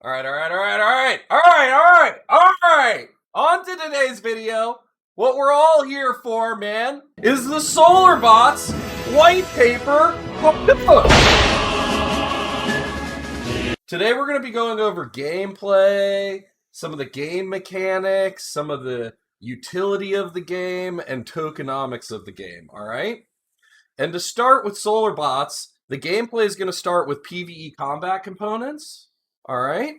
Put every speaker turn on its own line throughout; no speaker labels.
All right. On to today's video. What we're all here for, man, is the Solarbots white paper book. Today we're going to be going over gameplay, some of the game mechanics, some of the utility of the game, and tokenomics of the game, all right? And to start with Solarbots, the gameplay is going to start with PvE combat components. All right.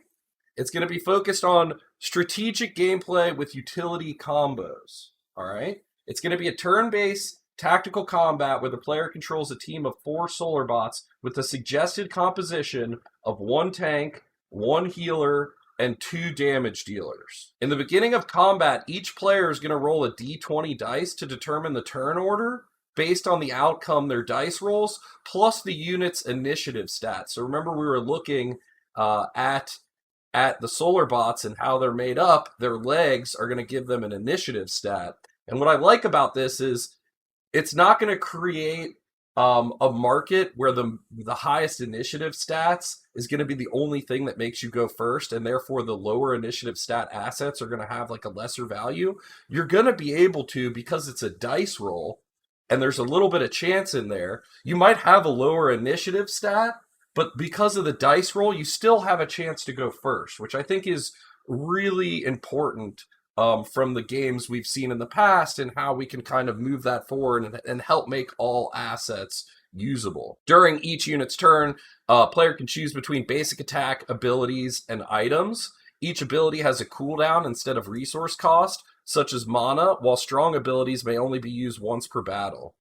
It's going to be focused on strategic gameplay with utility combos. All right. It's going to be a turn-based tactical combat where the player controls a team of 4 Solarbots with a suggested composition of 1 tank, 1 healer, and 2 damage dealers. In the beginning of combat, each player is going to roll a d20 dice to determine the turn order based on the outcome their dice rolls, plus the unit's initiative stats. So remember, we were looking at the Solarbots and how they're made up. Their legs are going to give them an initiative stat. And what I like about this is it's not going to create a market where the highest initiative stats is going to be the only thing that makes you go first, and therefore the lower initiative stat assets are going to have like a lesser value. You're going to be able to, because it's a dice roll, and there's a little bit of chance in there, you might have a lower initiative stat, but because of the dice roll, you still have a chance to go first, which I think is really important from the games we've seen in the past and how we can kind of move that forward and help make all assets usable. During each unit's turn, a player can choose between basic attack, abilities, and items. Each ability has a cooldown instead of resource cost, such as mana, while strong abilities may only be used once per battle.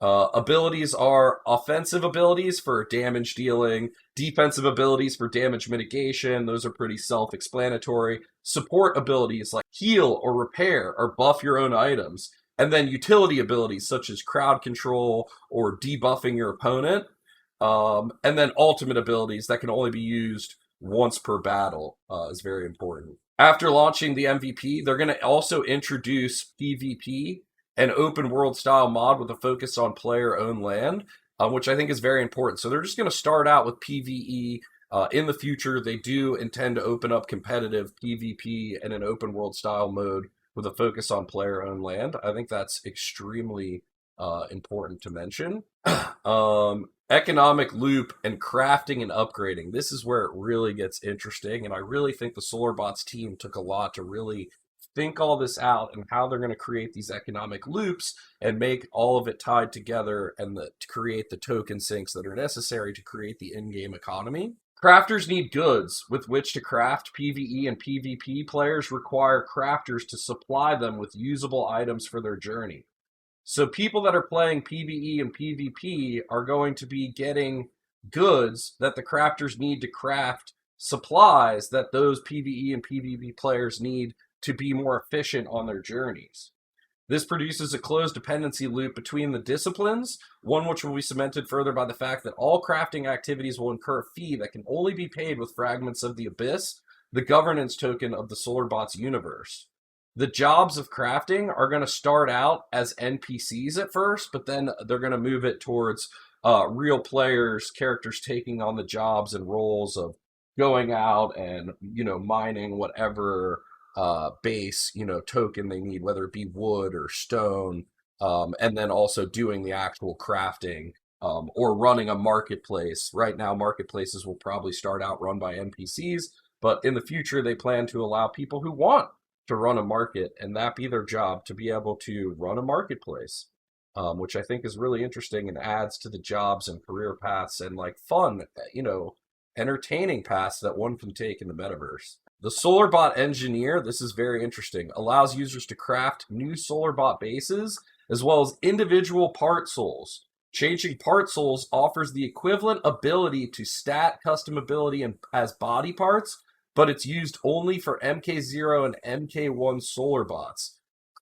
Abilities are offensive abilities for damage dealing, defensive abilities for damage mitigation. Those are pretty self-explanatory. Support abilities like heal or repair or buff your own items. And then utility abilities such as crowd control or debuffing your opponent. And then ultimate abilities that can only be used once per battle is very important. After launching the MVP, they're going to also introduce PvP, an open world style mod with a focus on player-owned land, which I think is very important. So they're just going to start out with PvE. In the future, they do intend to open up competitive PvP and an open world style mode with a focus on player-owned land. I think that's extremely important to mention. Economic loop and crafting and upgrading. This is where it really gets interesting, and I really think the Solarbots team took a lot to really think all this out and how they're going to create these economic loops and make all of it tied together and to create the token sinks that are necessary to create the in-game economy. Crafters need goods with which to craft. PvE and PvP players require crafters to supply them with usable items for their journey. So people that are playing PvE and PvP are going to be getting goods that the crafters need to craft supplies that those PvE and PvP players need to be more efficient on their journeys. This produces a closed dependency loop between the disciplines, one which will be cemented further by the fact that all crafting activities will incur a fee that can only be paid with fragments of the Abyss, the governance token of the Solarbots universe. The jobs of crafting are going to start out as NPCs at first, but then they're going to move it towards real players, characters taking on the jobs and roles of going out and, mining whatever base, token they need, whether it be wood or stone, and then also doing the actual crafting or running a marketplace. Right now, marketplaces will probably start out run by NPCs, but in the future, they plan to allow people who want to run a market and that be their job to be able to run a marketplace, which I think is really interesting and adds to the jobs and career paths and like fun, entertaining paths that one can take in the metaverse. The Solarbot Engineer, this is very interesting, allows users to craft new Solarbot bases as well as individual part souls. Changing part souls offers the equivalent ability to stat custom ability as body parts, but it's used only for MK0 and MK1 Solarbots.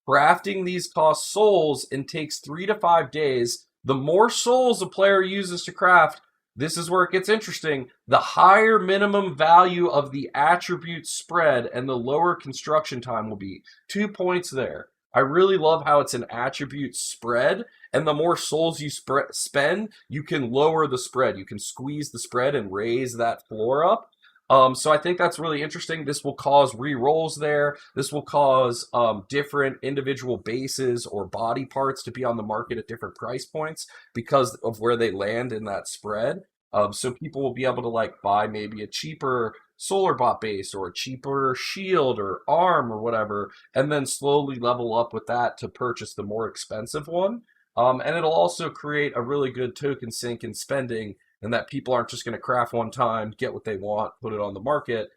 Crafting these costs souls and takes 3 to 5 days. The more souls a player uses to craft, this is where it gets interesting, the higher minimum value of the attribute spread and the lower construction time will be. 2 points there. I really love how it's an attribute spread, and the more souls you spend, you can lower the spread. You can squeeze the spread and raise that floor up. So I think that's really interesting. This will cause re-rolls there. This will cause different individual bases or body parts to be on the market at different price points because of where they land in that spread. So people will be able to like buy maybe a cheaper Solarbot base or a cheaper shield or arm or whatever, and then slowly level up with that to purchase the more expensive one. And it'll also create a really good token sink in spending, and that people aren't just going to craft one time, get what they want, put it on the market.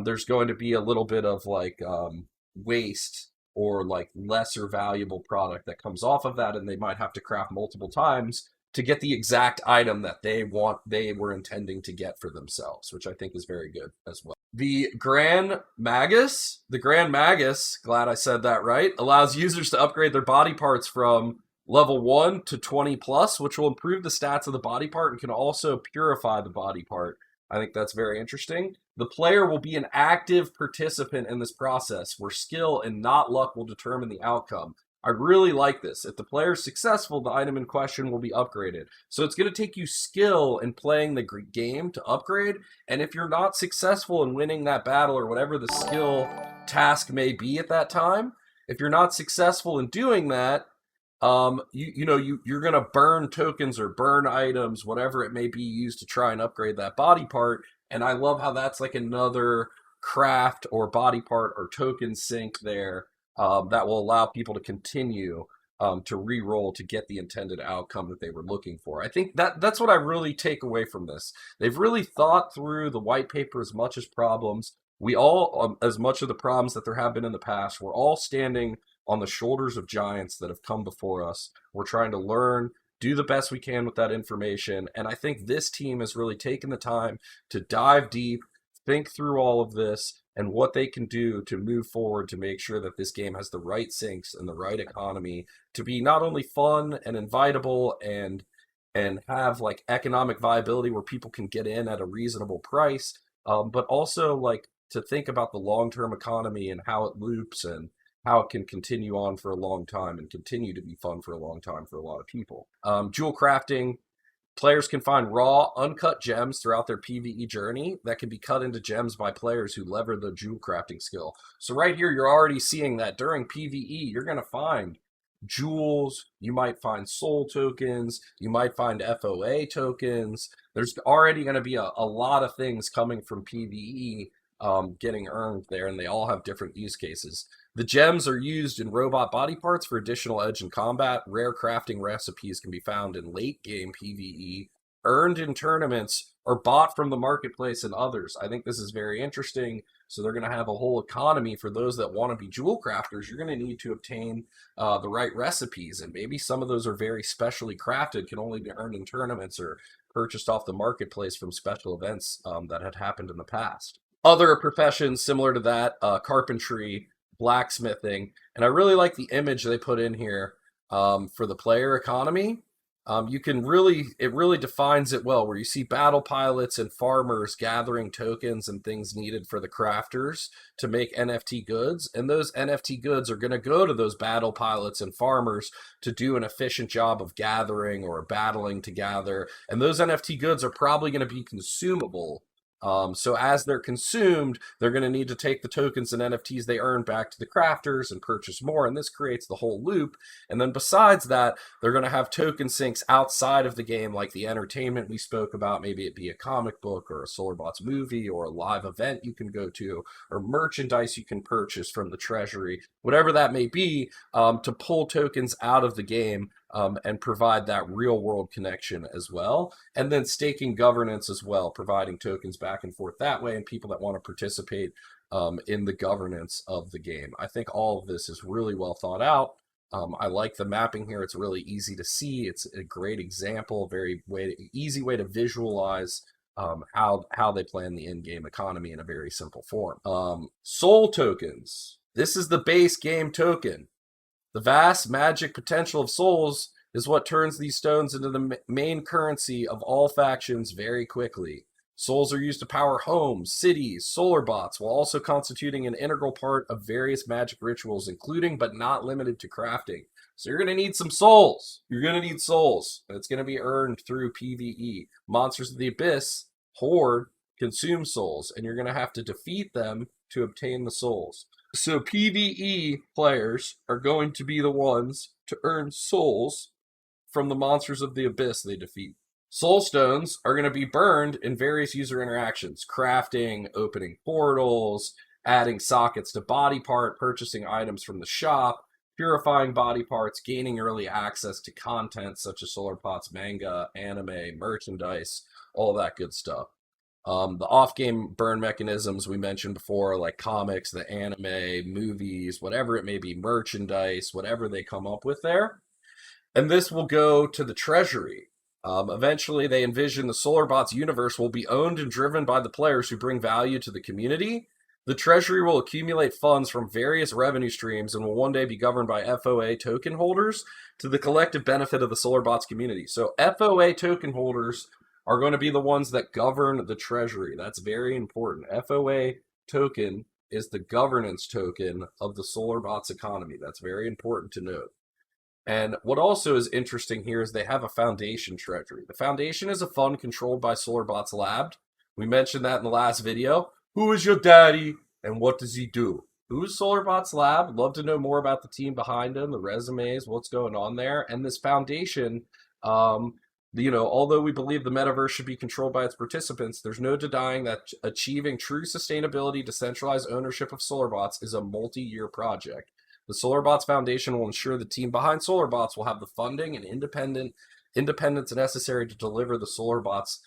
There's going to be a little bit of like waste or like lesser valuable product that comes off of that, and they might have to craft multiple times to get the exact item that they were intending to get for themselves, which I think is very good as well. The Grand Magus, glad I said that right, allows users to upgrade their body parts from level 1 to 20 plus, which will improve the stats of the body part and can also purify the body part. I think that's very interesting. The player will be an active participant in this process where skill and not luck will determine the outcome. I really like this. If the player is successful, the item in question will be upgraded. So it's going to take you skill in playing the game to upgrade. And if you're not successful in winning that battle or whatever the skill task may be at that time, if you're not successful in doing that, you're gonna burn tokens or burn items, whatever it may be, used to try and upgrade that body part. And I love how that's like another craft or body part or token sink there, that will allow people to continue to re-roll to get the intended outcome that they were looking for. I think that's what I really take away from this. They've really thought through the white paper as much as problems. We all, as much of the problems that there have been in the past, we're all standing on the shoulders of giants that have come before us. We're trying to learn, do the best we can with that information. And I think this team has really taken the time to dive deep, think through all of this and what they can do to move forward to make sure that this game has the right sinks and the right economy to be not only fun and invitable and have like economic viability where people can get in at a reasonable price, but also like to think about the long-term economy and how it loops and how it can continue on for a long time and continue to be fun for a long time for a lot of people. Jewel crafting. Players can find raw, uncut gems throughout their PvE journey that can be cut into gems by players who lever the jewel crafting skill. So right here, you're already seeing that during PvE, you're going to find jewels, you might find soul tokens, you might find FOA tokens. There's already going to be a lot of things coming from PvE getting earned there, and they all have different use cases. The gems are used in robot body parts for additional edge in combat. Rare crafting recipes can be found in late game PvE, earned in tournaments, or bought from the marketplace and others. I think this is very interesting. So they're going to have a whole economy for those that want to be jewel crafters. You're going to need to obtain the right recipes, and maybe some of those are very specially crafted, can only be earned in tournaments or purchased off the marketplace from special events that had happened in the past. Other professions similar to that, carpentry, blacksmithing, and I really like the image they put in here for the player economy. It really defines it well, where you see battle pilots and farmers gathering tokens and things needed for the crafters to make NFT goods, and those NFT goods are going to go to those battle pilots and farmers to do an efficient job of gathering or battling to gather, and those NFT goods are probably going to be consumable. So as they're consumed, they're going to need to take the tokens and NFTs they earn back to the crafters and purchase more, and this creates the whole loop. And then besides that, they're going to have token sinks outside of the game, like the entertainment we spoke about. Maybe it be a comic book or a Solarbots movie or a live event you can go to, or merchandise you can purchase from the Treasury, whatever that may be, to pull tokens out of the game and provide that real world connection as well. And then staking governance as well, providing tokens back and forth that way, and people that want to participate in the governance of the game. I think all of this is really well thought out. I like the mapping here. It's really easy to see. It's a great example, easy way to visualize how they plan the in-game economy in a very simple form. Soul tokens. This is the base game token. The vast magic potential of souls is what turns these stones into the main currency of all factions very quickly. Souls are used to power homes, cities, solar bots, while also constituting an integral part of various magic rituals, including but not limited to crafting. So you're going to need some souls. You're going to need souls, and it's going to be earned through PvE. Monsters of the Abyss, Horde, consume souls, and you're going to have to defeat them to obtain the souls. So PvE players are going to be the ones to earn souls from the monsters of the abyss they defeat. Soul stones are going to be burned in various user interactions: crafting, opening portals, adding sockets to body part, purchasing items from the shop, purifying body parts, gaining early access to content such as Solarbots manga, anime, merchandise, all that good stuff. The off-game burn mechanisms we mentioned before, like comics, the anime, movies, whatever it may be, merchandise, whatever they come up with there. And this will go to the Treasury. Eventually, they envision the Solarbots universe will be owned and driven by the players who bring value to the community. The Treasury will accumulate funds from various revenue streams and will one day be governed by FOA token holders to the collective benefit of the Solarbots community. So FOA token holders are going to be the ones that govern the Treasury. That's very important. FOA token is the governance token of the Solarbots economy. That's very important to note. And what also is interesting here is they have a foundation treasury. The foundation is a fund controlled by Solarbots Lab. We mentioned that in the last video. Who is your daddy and what does he do? Who is Solarbots Lab? Love to know more about the team behind him, the resumes, what's going on there. And this foundation, although we believe the metaverse should be controlled by its participants, there's no denying that achieving true sustainability, decentralized ownership of Solarbots is a multi-year project. The Solarbots Foundation will ensure the team behind Solarbots will have the funding and independence necessary to deliver the Solarbots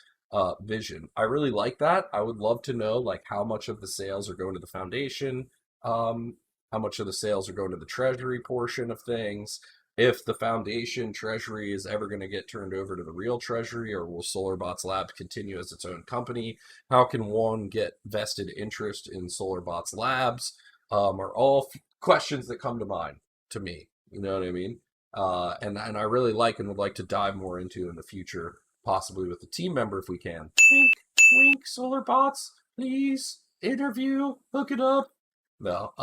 vision. I really like that. I would love to know how much of the sales are going to the foundation, how much of the sales are going to the treasury portion of things, if the foundation treasury is ever going to get turned over to the real treasury, or will Solarbots Lab continue as its own company? How can one get vested interest in Solarbots Labs? Are all questions that come to mind to me. You know what I mean? And I really like and would like to dive more into in the future, possibly with a team member if we can. Wink, wink, Solarbots, please, interview, hook it up. No.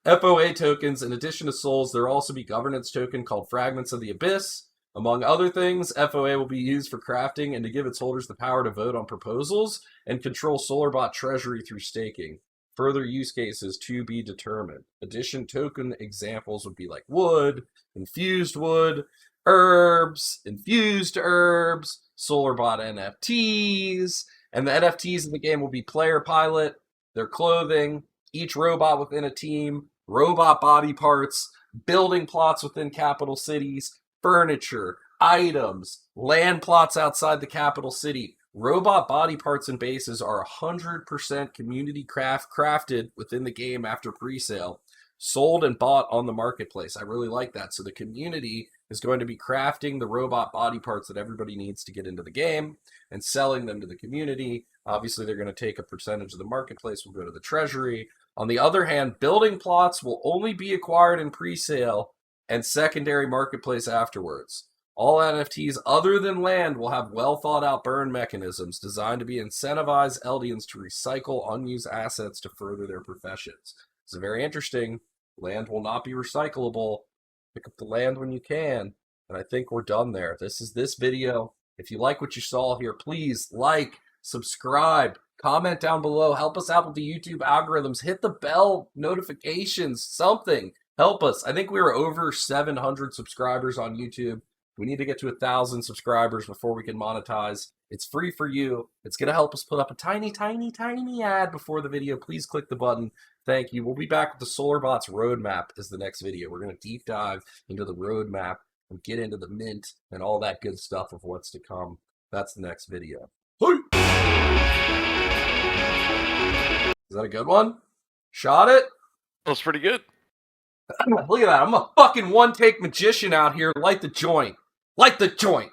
FOA tokens, in addition to souls, there will also be governance token called Fragments of the Abyss. Among other things, FOA will be used for crafting and to give its holders the power to vote on proposals and control Solarbot treasury through staking. Further use cases to be determined. Addition token examples would be like wood, infused wood, herbs, infused herbs, Solarbot NFTs, and the NFTs in the game will be player pilot, their clothing, each robot within a team, robot body parts, building plots within capital cities, furniture, items, land plots outside the capital city. Robot body parts and bases are 100% community crafted within the game after pre-sale, sold and bought on the marketplace. I really like that. So the community is going to be crafting the robot body parts that everybody needs to get into the game and selling them to the community. Obviously, they're going to take a percentage of the marketplace, will go to the treasury. On the other hand, building plots will only be acquired in pre-sale and secondary marketplace afterwards. All NFTs other than land will have well-thought-out burn mechanisms designed to be incentivize Eldians to recycle unused assets to further their professions. It's very interesting. Land will not be recyclable. Pick up the land when you can. And I think we're done there. This is this video. If you like what you saw here, please like, subscribe, comment down below. Help us out with the YouTube algorithms. Hit the bell notifications, something. Help us. I think we were over 700 subscribers on YouTube. We need to get to 1,000 subscribers before we can monetize. It's free for you. It's going to help us put up a tiny, tiny, tiny ad before the video. Please click the button. Thank you. We'll be back with the Solarbots roadmap as the next video. We're going to deep dive into the roadmap and get into the mint and all that good stuff of what's to come. That's the next video. Is that a good one? Shot it?
That was pretty good.
Look at that. I'm a fucking one-take magician out here. Light the joint. Light the joint.